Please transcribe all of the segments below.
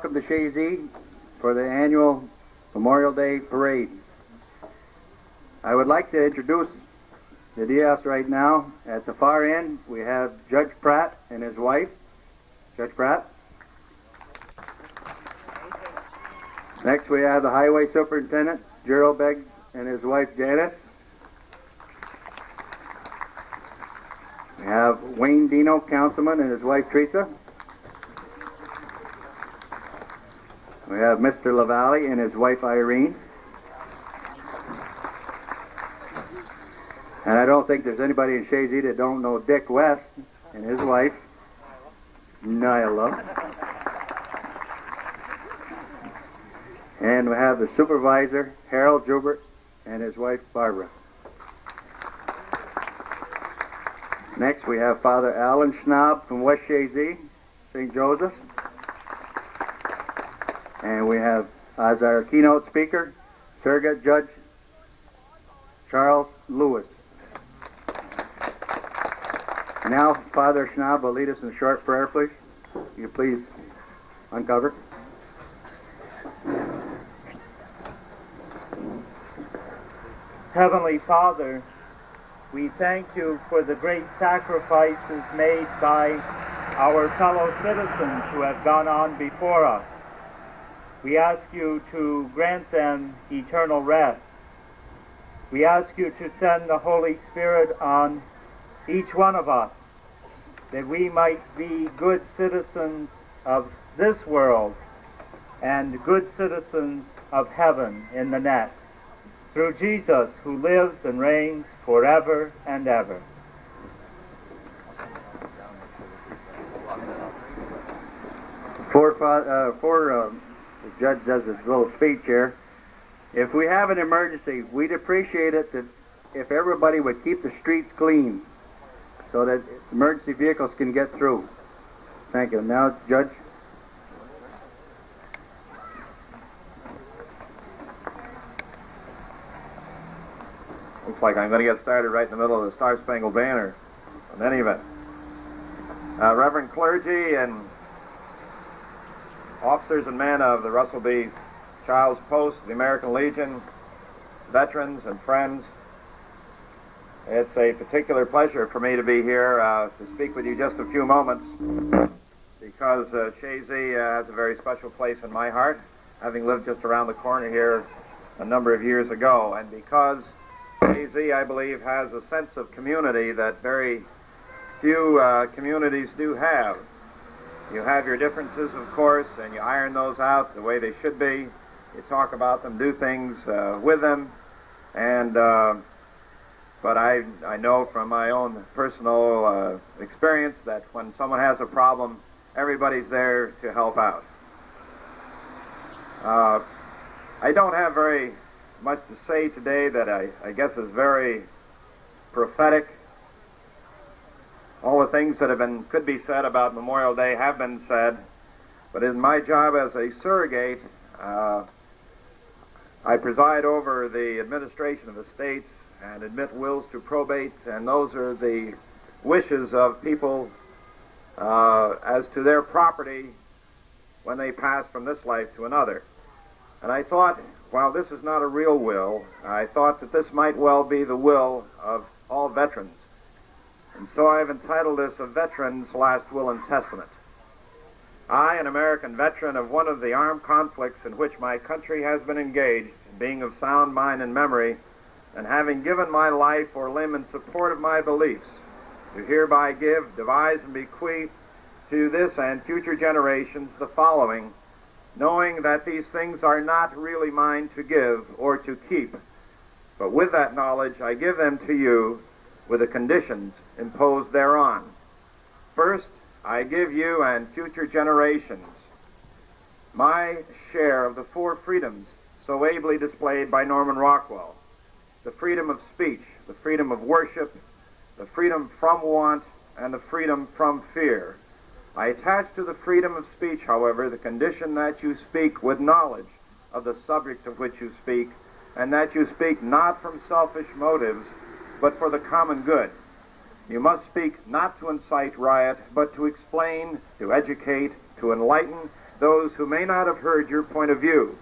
Welcome to Chazy for the annual Memorial Day Parade. I would like to introduce the dais right now. At the far end, we have Judge Pratt and his wife. Judge Pratt. Next, we have the Highway Superintendent, Gerald Beggs, and his wife, Janice. We have Wayne Dino, Councilman, and his wife, Teresa. We have Mr. LaValle and his wife, Irene. And I don't think there's anybody in Chazy that don't know Dick West and his wife, Nyla. And we have the supervisor, Harold Joubert, and his wife, Barbara. Next, we have Father Alan Schnaub from West Chazy, St. Joseph. And we have, as our keynote speaker, Surrogate Judge Charles Lewis. Now, Father Schnaub will lead us in a short prayer, please. Will you please uncover? Heavenly Father, we thank you for the great sacrifices made by our fellow citizens who have gone on before us. We ask you to grant them eternal rest. We ask you to send the Holy Spirit on each one of us, that we might be good citizens of this world and good citizens of heaven in the next, through Jesus, who lives and reigns forever and ever. Before the judge does his little speech here, if we have an emergency, we'd appreciate it if everybody would keep the streets clean so that emergency vehicles can get through. Thank you. Now, Judge. Looks like I'm going to get started right in the middle of the Star Spangled Banner. In any event, Reverend clergy and officers and men of the Russell B. Childs Post, the American Legion, veterans and friends, it's a particular pleasure for me to be here to speak with you just a few moments, because Chazy has a very special place in my heart, having lived just around the corner here a number of years ago, and because Chazy, I believe, has a sense of community that very few communities do have. You have your differences, of course, and you iron those out the way they should be. You talk about them, do things with them, and but I know from my own personal experience that when someone has a problem, everybody's there to help out. I don't have very much to say today that I guess is very prophetic. All the things that could be said about Memorial Day have been said, but in my job as a surrogate, I preside over the administration of estates and admit wills to probate, and those are the wishes of people as to their property when they pass from this life to another. And I thought, while this is not a real will, I thought that this might well be the will of all veterans. And so I've entitled this A Veteran's Last Will and Testament. I, an American veteran of one of the armed conflicts in which my country has been engaged, being of sound mind and memory, and having given my life or limb in support of my beliefs, do hereby give, devise, and bequeath to this and future generations the following, knowing that these things are not really mine to give or to keep, but with that knowledge I give them to you with the conditions imposed thereon. First, I give you and future generations my share of the four freedoms so ably displayed by Norman Rockwell: the freedom of speech, the freedom of worship, the freedom from want, and the freedom from fear. I attach to the freedom of speech, however, the condition that you speak with knowledge of the subject of which you speak, and that you speak not from selfish motives, but for the common good. You must speak not to incite riot, but to explain, to educate, to enlighten, those who may not have heard your point of view,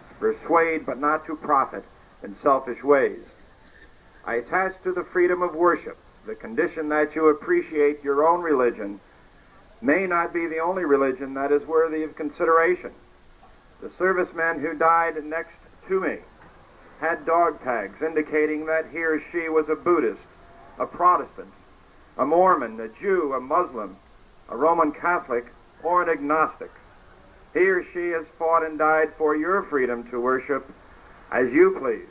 to persuade but not to profit in selfish ways. I attach to the freedom of worship the condition that you appreciate your own religion may not be the only religion that is worthy of consideration. The serviceman who died next to me had dog tags indicating that he or she was a Buddhist, a Protestant, a Mormon, a Jew, a Muslim, a Roman Catholic, or an agnostic. He or she has fought and died for your freedom to worship as you please.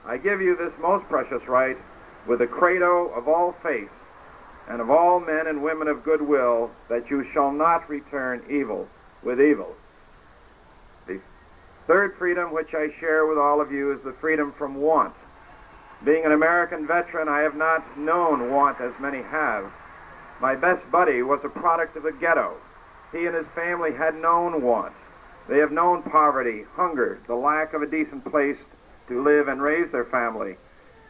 I give you this most precious right with the credo of all faiths and of all men and women of goodwill, that you shall not return evil with evil. The third freedom which I share with all of you is the freedom from want. Being an American veteran, I have not known want as many have. My best buddy was a product of the ghetto. He and his family had known want. They have known poverty, hunger, the lack of a decent place to live and raise their family.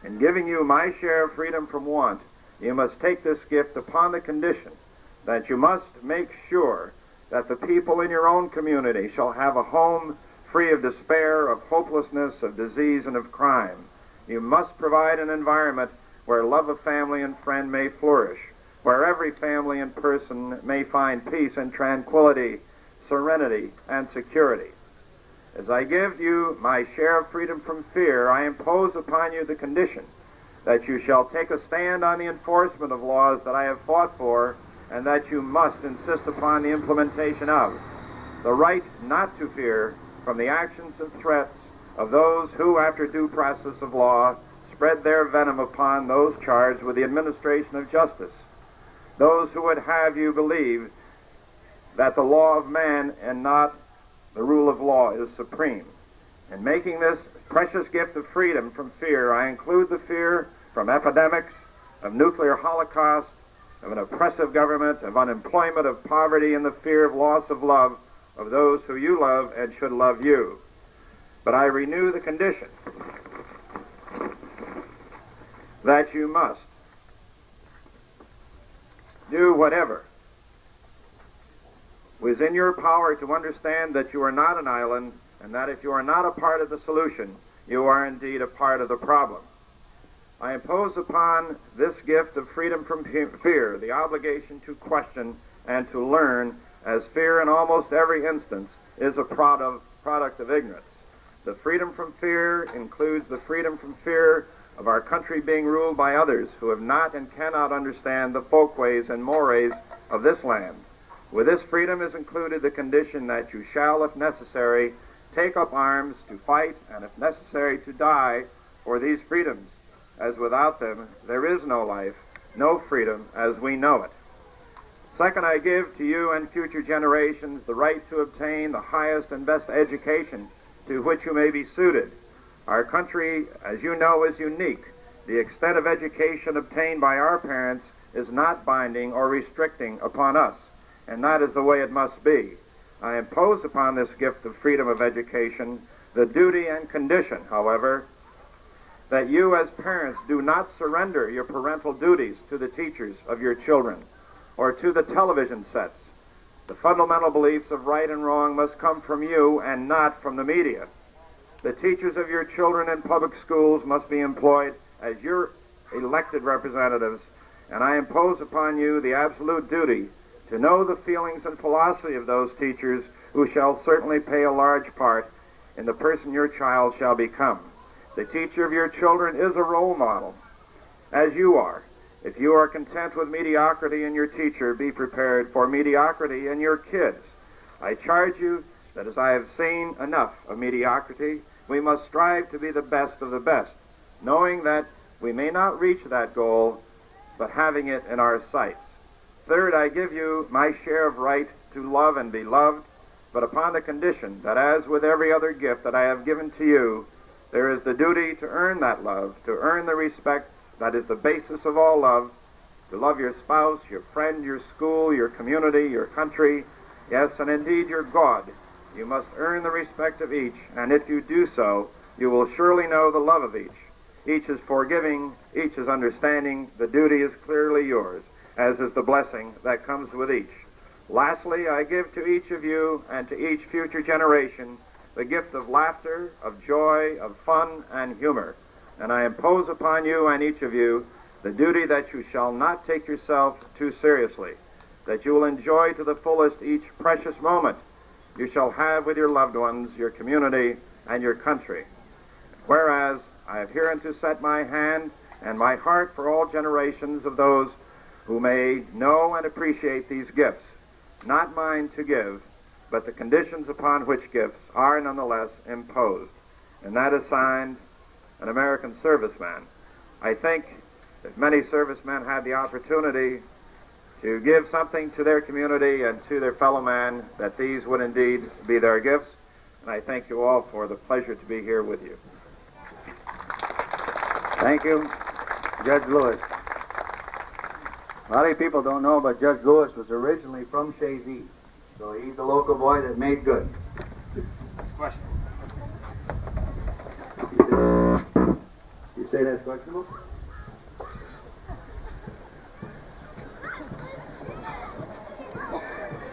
In giving you my share of freedom from want, you must take this gift upon the condition that you must make sure that the people in your own community shall have a home free of despair, of hopelessness, of disease, and of crime. You must provide an environment where love of family and friend may flourish, where every family and person may find peace and tranquility, serenity, and security. As I give you my share of freedom from fear, I impose upon you the condition that you shall take a stand on the enforcement of laws that I have fought for, and that you must insist upon the implementation of. The right not to fear from the actions and threats of those who, after due process of law, spread their venom upon those charged with the administration of justice. Those who would have you believe that the law of man and not the rule of law is supreme. In making this precious gift of freedom from fear, I include the fear from epidemics, of nuclear holocaust, of an oppressive government, of unemployment, of poverty, and the fear of loss of love of those who you love and should love you. But I renew the condition that you must do whatever is in your power to understand that you are not an island, and that if you are not a part of the solution, you are indeed a part of the problem. I impose upon this gift of freedom from fear the obligation to question and to learn, as fear in almost every instance is a product of ignorance. The freedom from fear includes the freedom from fear of our country being ruled by others who have not and cannot understand the folkways and mores of this land. With this freedom is included the condition that you shall, if necessary, take up arms to fight, and if necessary, to die for these freedoms, as without them there is no life, no freedom as we know it. Second, I give to you and future generations the right to obtain the highest and best education to which you may be suited. Our country, as you know, is unique. The extent of education obtained by our parents is not binding or restricting upon us, and that is the way it must be. I impose upon this gift of freedom of education the duty and condition, however, that you as parents do not surrender your parental duties to the teachers of your children or to the television sets. The fundamental beliefs of right and wrong must come from you and not from the media. The teachers of your children in public schools must be employed as your elected representatives, and I impose upon you the absolute duty to know the feelings and philosophy of those teachers who shall certainly play a large part in the person your child shall become. The teacher of your children is a role model, as you are. If you are content with mediocrity in your teacher, be prepared for mediocrity in your kids. I charge you that as I have seen enough of mediocrity, we must strive to be the best of the best, knowing that we may not reach that goal, but having it in our sights. Third, I give you my share of right to love and be loved, but upon the condition that, as with every other gift that I have given to you, there is the duty to earn that love, to earn the respect that is the basis of all love, to love your spouse, your friend, your school, your community, your country, yes, and indeed your God. You must earn the respect of each, and if you do so, you will surely know the love of each. Each is forgiving, each is understanding, the duty is clearly yours, as is the blessing that comes with each. Lastly, I give to each of you and to each future generation the gift of laughter, of joy, of fun, and humor. And I impose upon you and each of you the duty that you shall not take yourself too seriously, that you will enjoy to the fullest each precious moment you shall have with your loved ones, your community, and your country. Whereas I have hereunto set my hand and my heart for all generations of those who may know and appreciate these gifts, not mine to give, but the conditions upon which gifts are nonetheless imposed. And that is signed an American serviceman. I think if many servicemen had the opportunity to give something to their community and to their fellow man, that these would indeed be their gifts. And I thank you all for the pleasure to be here with you. Thank you, Judge Lewis. A lot of people don't know, but Judge Lewis was originally from Chazy, so he's a local boy that made good. Question. You say that's questionable?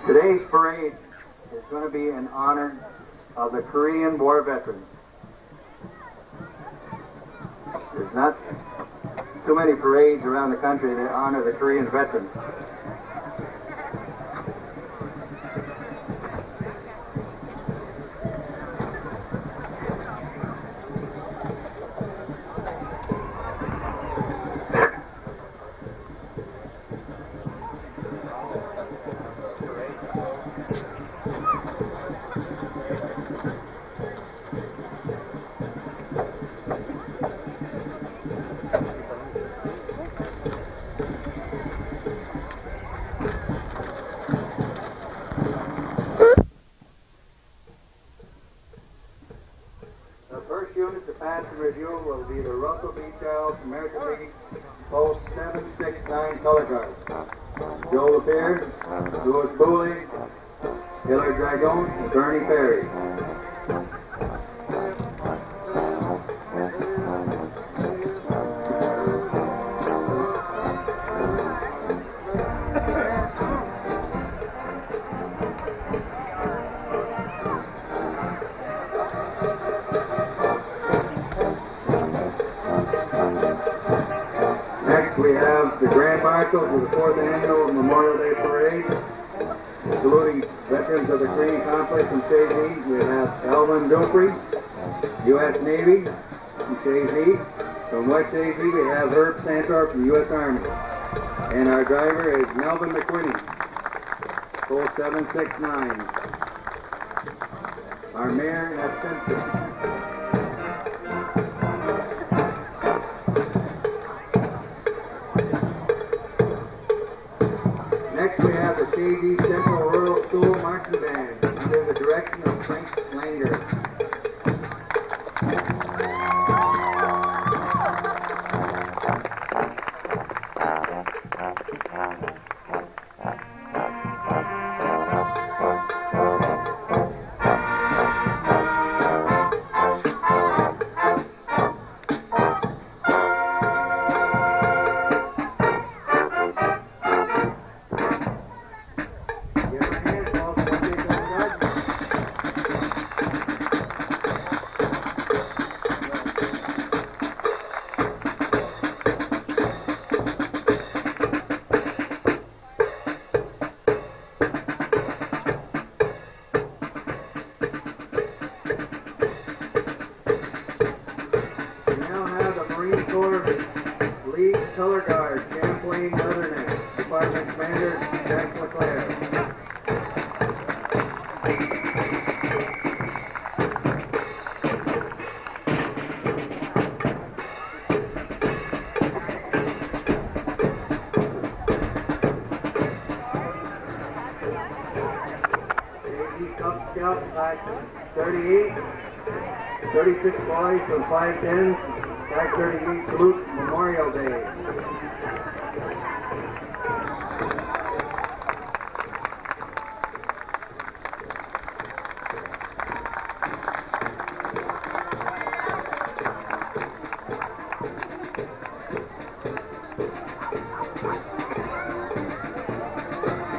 Today's parade is going to be in honor of the Korean War veterans. There's not too many parades around the country that honor the Korean veterans. The first unit to pass the review will be the Russell B. Charles American Legion Post 769 Color Guard. Joe LaPierre, Louis Booley, Hillary Dragon, and Bernie Perry. Next we have the Grand Marshal for the 4th Annual Memorial Day Parade. Saluting veterans of the Korean conflict from Chazy, we have Alvin Dupree, U.S. Navy from Chazy. From West Chazy, we have Herb Santor from U.S. Army. And our driver is Melvin McQuinney, Post 769. Our mayor has Simpson. Next we have the Chazy Central Rural School Marching Band under the direction of Frank Langer. Give her a hand, Paul, for what they done, Judge. We now have the Marine Corps Lead Color Guard, Champlain Leatherneck, Department Commander Jack LeClaire. Chazy Cub Scout Class 38, 36 boys from 510, Flag 38 Salute Memorial Day.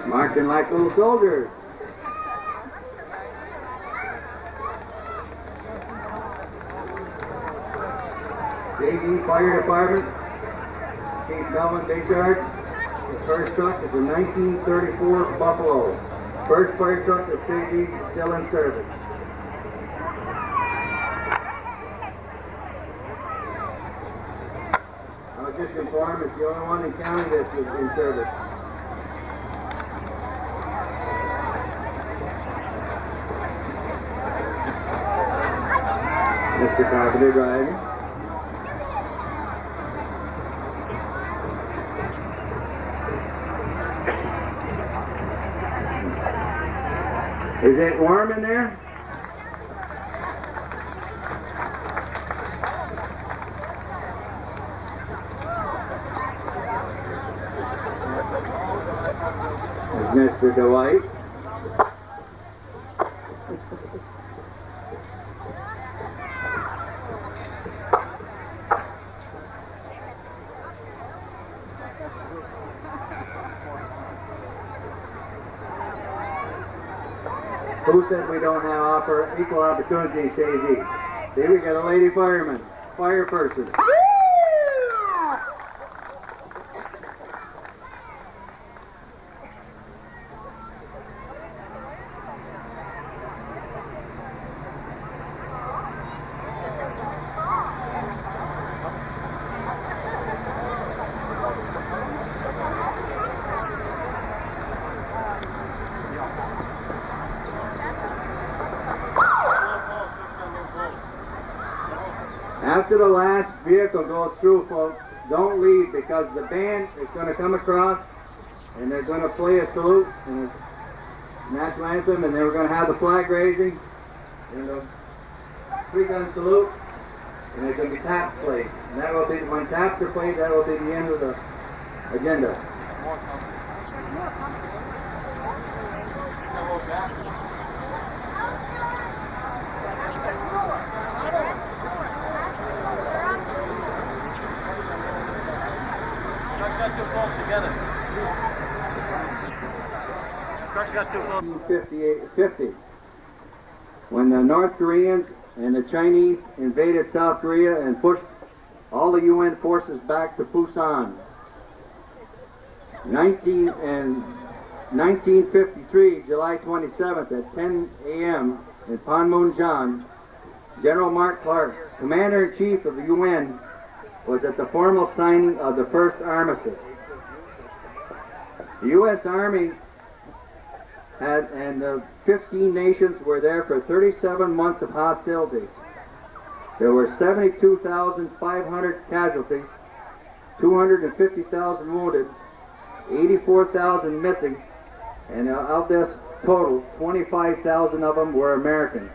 Marching Looking like little soldiers. Chazy Fire Department, Chief Melvin Bayard. The first truck is a 1934 Buffalo. First fire truck at Chazy is still in service. I was just informed it's the only one in county that's in service. Mr. Carpenter driving. Is it warm in there? There's Mr. Dwight. Who said we don't have equal opportunity in Chazy? See, we got a lady fireman, fire person. After the last vehicle goes through, folks, don't leave because the band is going to come across and they're going to play a salute and a national anthem, and then we're going to have the flag raising and the three-gun salute, and there's going to be taps played. And that will be, when taps are played, that will be the end of the agenda. Together. 50, when the North Koreans and the Chinese invaded South Korea and pushed all the UN forces back to Busan. 1953, July 27th at 10 a.m. in Panmunjom, General Mark Clark, Commander-in-Chief of the UN, was at the formal signing of the first armistice. The U.S. Army and the 15 nations were there for 37 months of hostilities. There were 72,500 casualties, 250,000 wounded, 84,000 missing, and of this total, 25,000 of them were Americans.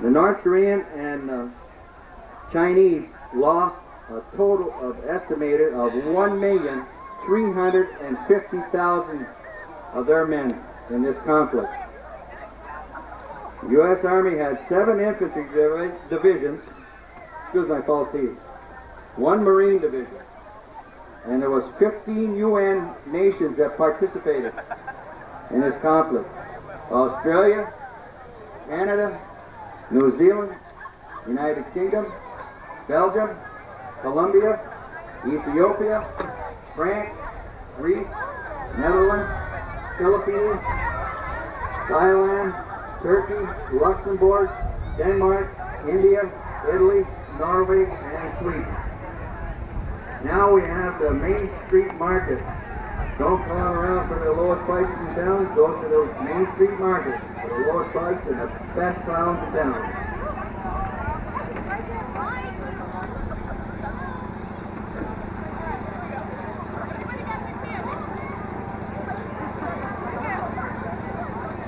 The North Korean and Chinese lost a total of estimated of 1,350,000 of their men in this conflict. The U.S. Army had 7 infantry divisions, excuse my false teeth, 1 Marine division, and there was 15 UN nations that participated in this conflict. Australia, Canada, New Zealand, United Kingdom, Belgium, Colombia, Ethiopia, France, Greece, Netherlands, Philippines, Thailand, Turkey, Luxembourg, Denmark, India, Italy, Norway, and Sweden. Now we have the Main Street Market. Don't clown around for the lowest prices in town. Go to the Main Street Market for the lowest price and the best clowns in town.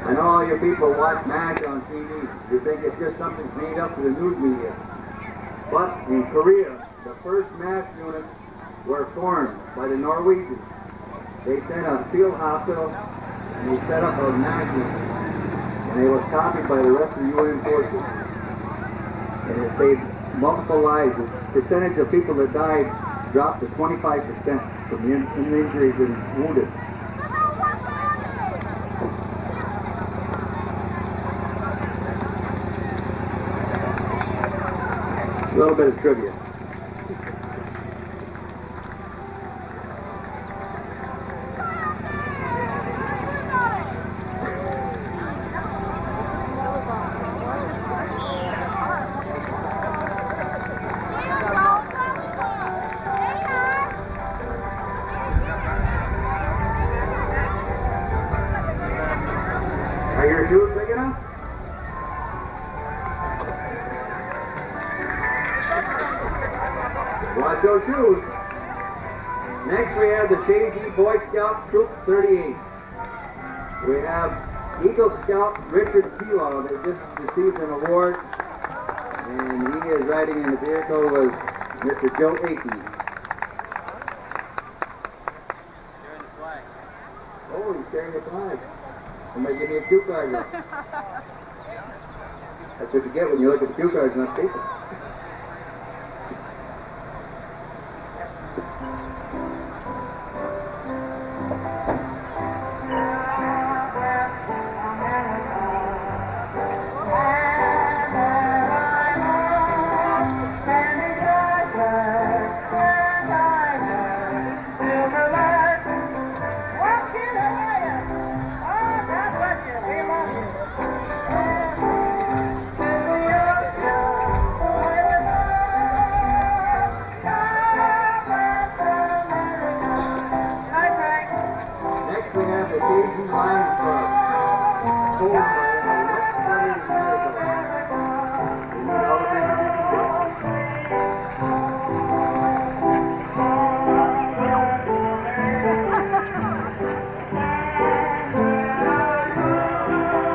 I know all you people watch MASH on TV. You think it's just something made up for the news media. But in Korea, the first MASH units were formed by the Norwegians. They sent a field hospital and they set up a MASH unit. And it was copied by the rest of the UN forces. And it saved multiple lives. The percentage of people that died dropped to 25% from the injuries and wounded. A little bit of trivia. Are your shoes big enough? Watch those shoes. Next we have the Chazy Boy Scout Troop 38. We have Eagle Scout Richard Kilo that just received an award, and he is riding in the vehicle with Mr. Joe Akey. Oh, he's carrying the flag. Somebody give me a cue card. That's what you get when you look at the cue cards and not people.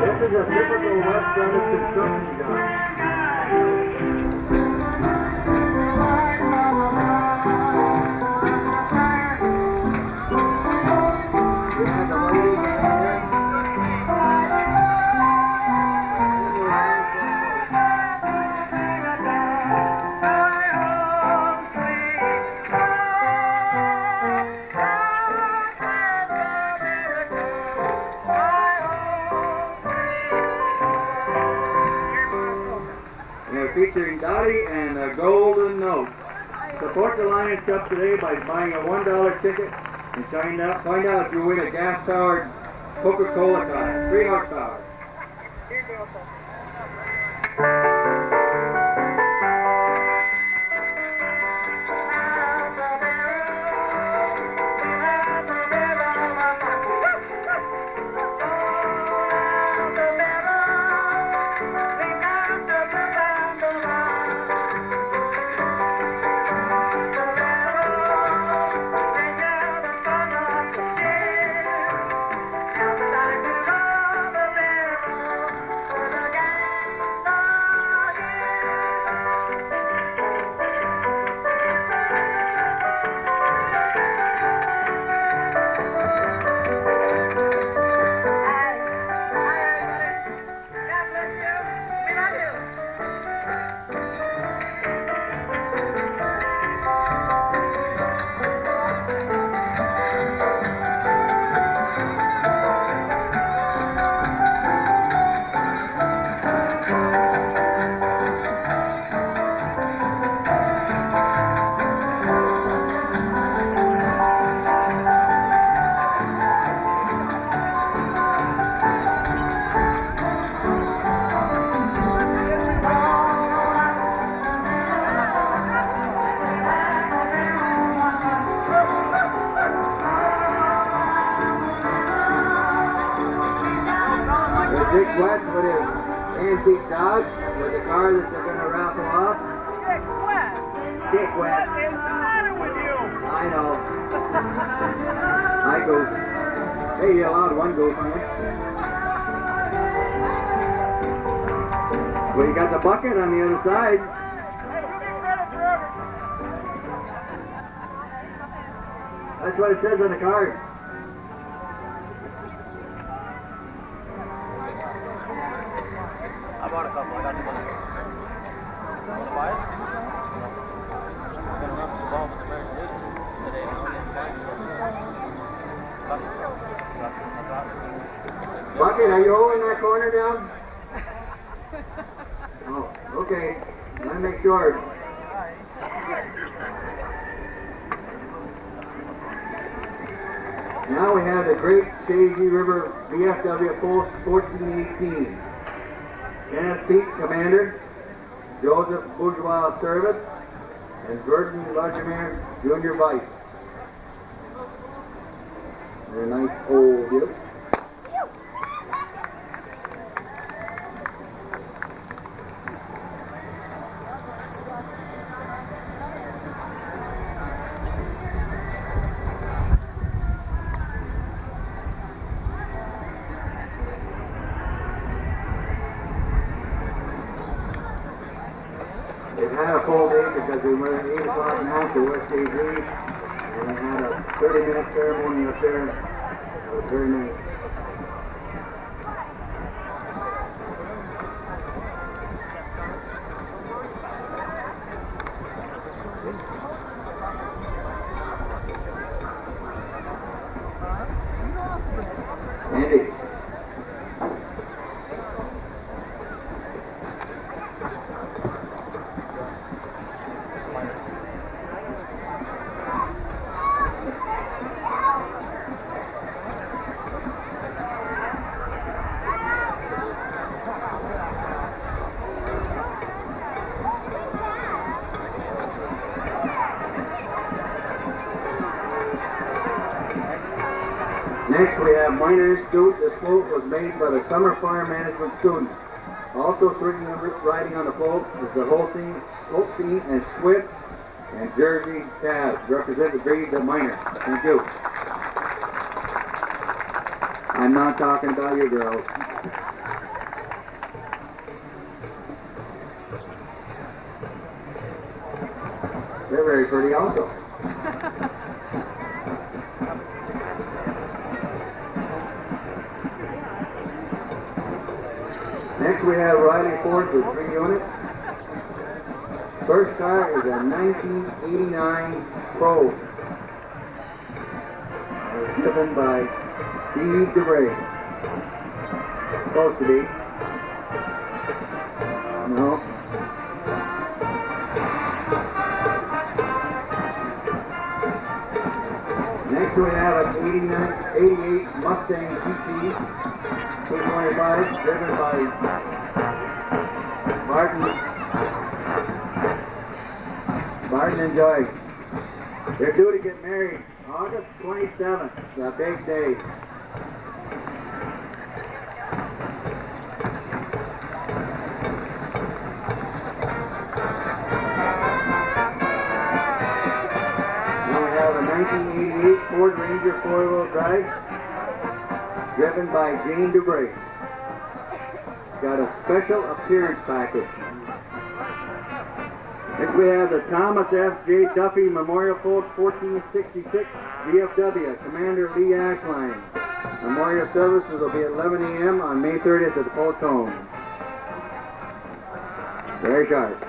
This is a typical West Brothers construction job. Featuring Dottie and a golden note. Support the Lions Cup today by buying a $1 ticket and find out if you win a gas-powered Coca-Cola car, 3 horsepower. Dick West with his antique dog with the car that they're going to raffle off. Dick West? Dick West. What is the matter with you? I know. I go. Hey, you allowed one go from it. Well, you got the bucket on the other side. Hey, you get credit for everything. That's what it says on the card. I bought a couple. I got the money. You want to buy it? I'm going to run the ball with the American Legion today. I'm going to buy it. Bucket, are you holding that corner down? Oh, okay. Let me make sure. Now we have the Great Chazy River VFW Post 1418. Kenneth Peak, Commander. Joseph Bourgeois, Service. And Burton Lodgemer, Junior Vice. They're a nice old gift. They've had a full day because we were at 8 o'clock now to West AG, and they had a 30-minute ceremony up there. It was very nice. Andy. Next we have Minor Institute. This float was made by the Summer Fire Management students. Also riding on the float is the Holstein and Swiss and Jersey Calves. Represent the breeds of Minor. Thank you. I'm not talking about your girls. They're very pretty also. Next we have Riley Ford with 3 units. First car is a 1989 Pro. Driven by Steve DeBray. Supposed to be. No. Next we have an 88 Mustang GT 225, driven by Martin and Joy. They're due to get married August 27th, the big day. Now we have a 1988 Ford Ranger 4-wheel drive, driven by Jane DeBray. Got a special appearance package. Next we have the Thomas F. J. Duffy Memorial Float 1466 VFW, Commander Lee Ashline. Memorial services will be at 11 a.m. on May 30th at the Post Home. Very sharp.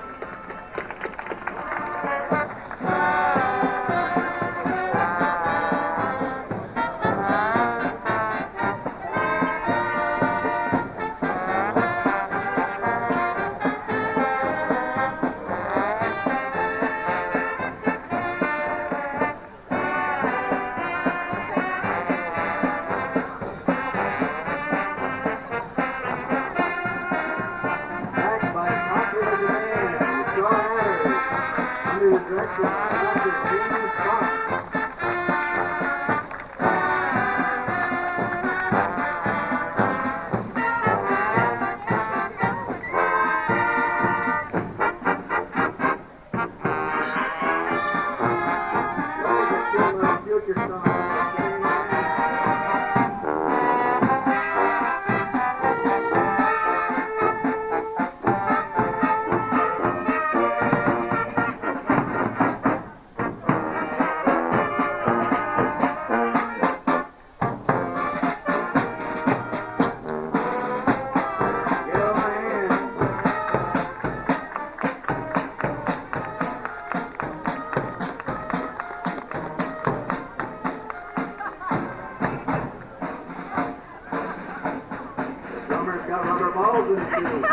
Got rubber balls in his shoes.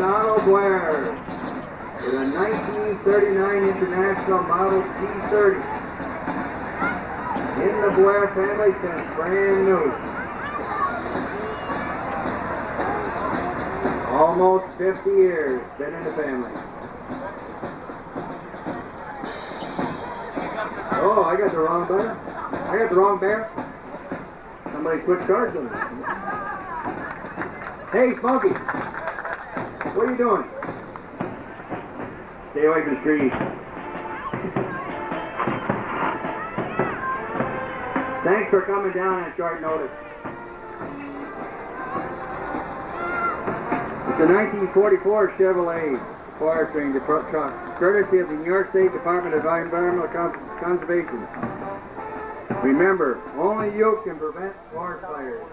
Donald Blair with a 1939 International Model T30. In the Blair family since brand new. Almost 50 years, been in the family. Oh, I got the wrong bear. I got the wrong bear. Somebody switched cards on me. Hey, Smokey. What are you doing? Stay away from the trees. Thanks for coming down at short notice. It's a 1944 Chevrolet Forest Ranger truck, courtesy of the New York State Department of Environmental Conservation. Remember, only you can prevent forest fires.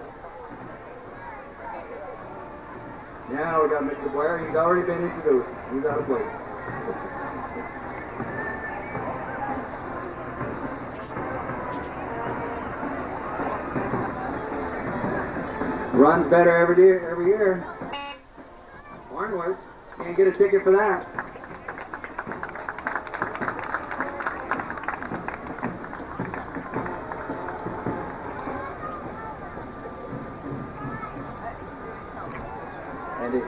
Now we got Mr. Blair. He's already been introduced. He's out of place. Runs better every year. Barnwood. Can't get a ticket for that. And it,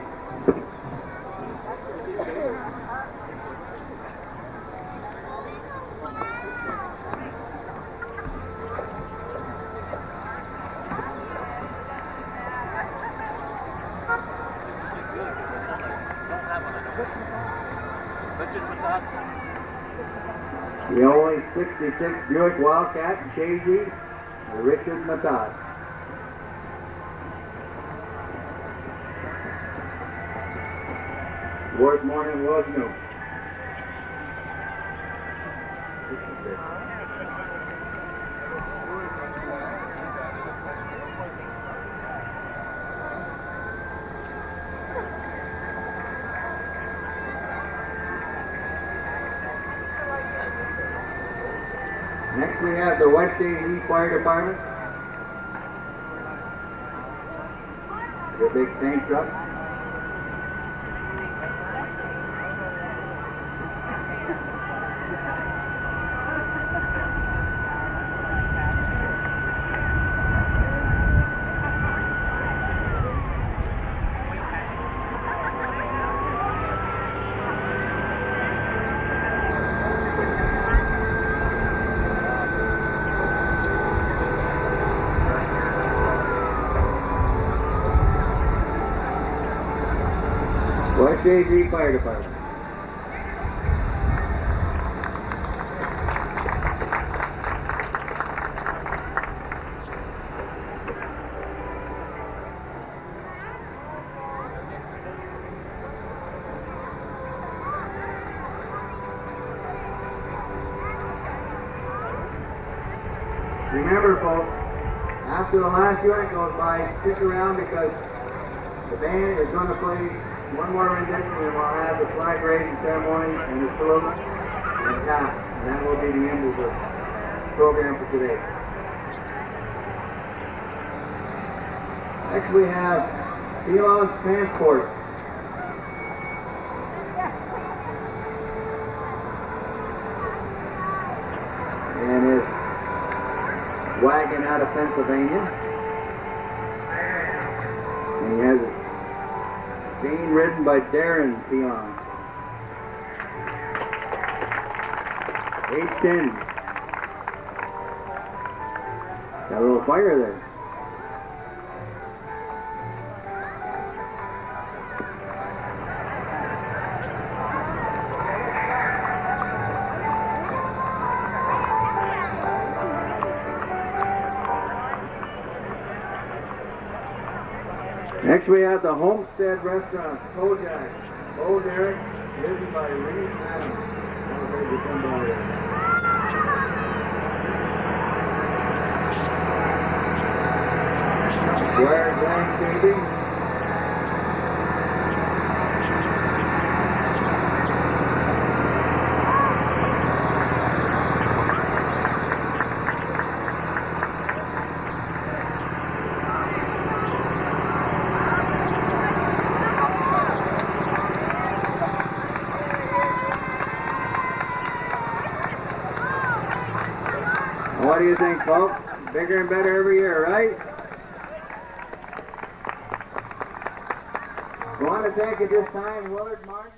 the only 66 Buick Wildcat, Chazy, Richard Matat. Worth morning was new. Next we have the West Chazy Fire Department. The big tank truck. West Chazy Fire Department. Remember, folks, after the last unit goes by, stick around because the band is going to play one more rendition and we'll have the flag raising ceremony and the salute and tap. And that will be the end of the program for today. Next we have Elon's Transport. And his wagon out of Pennsylvania. And he has it being ridden by Darren Peon. Age 10. Got a little fire there. Next we have the Homestead Restaurant, Kojak, Old Derek, ridden by Reed Adams. Square Glen Baby. do you think, folks? Bigger and better every year, right? I want to thank at this time Willard Martin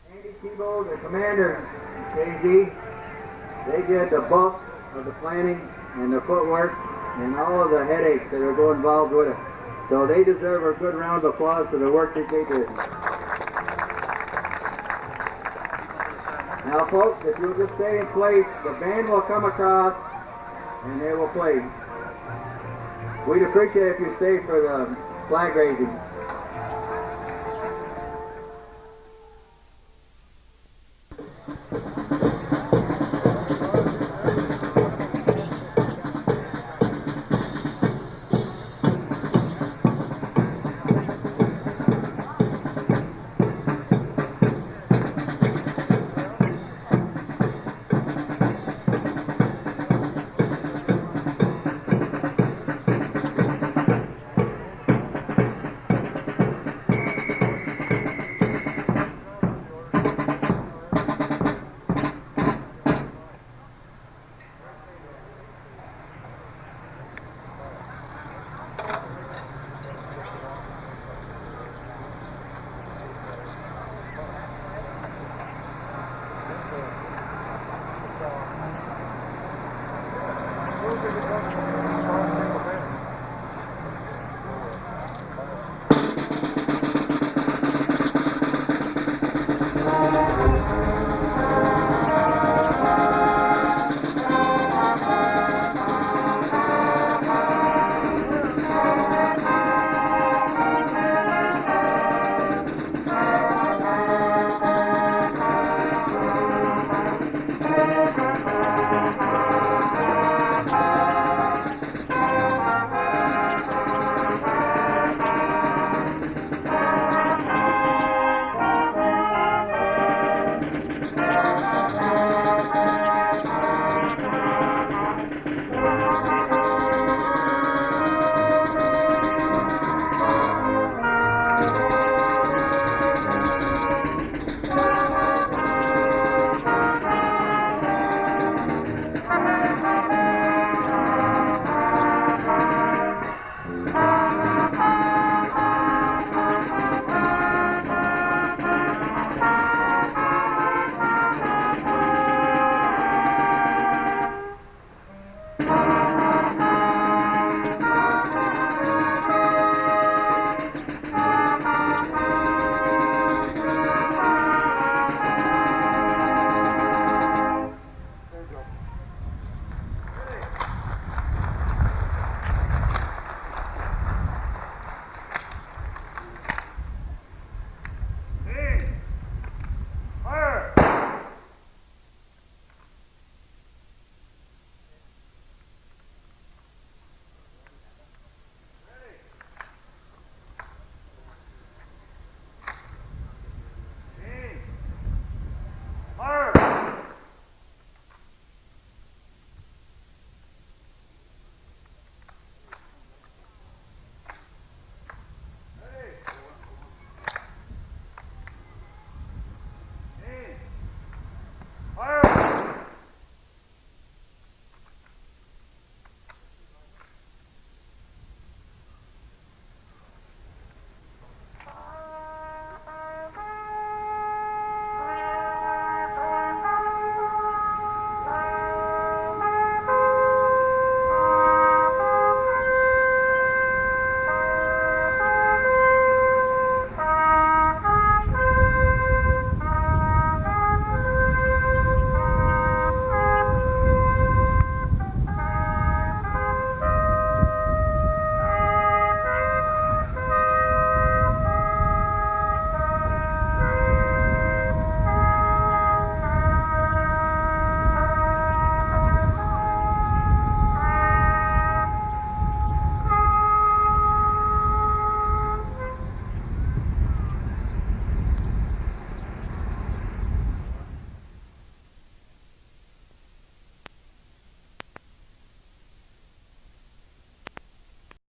and Andy Tebow, the commander, Chazy. They did the bulk of the planning and the footwork and all of the headaches that are go involved with it. So they deserve a good round of applause for the work that they did. Now, folks, if you'll just stay in place, the band will come across and they will play. We'd appreciate if you stay for the flag raising.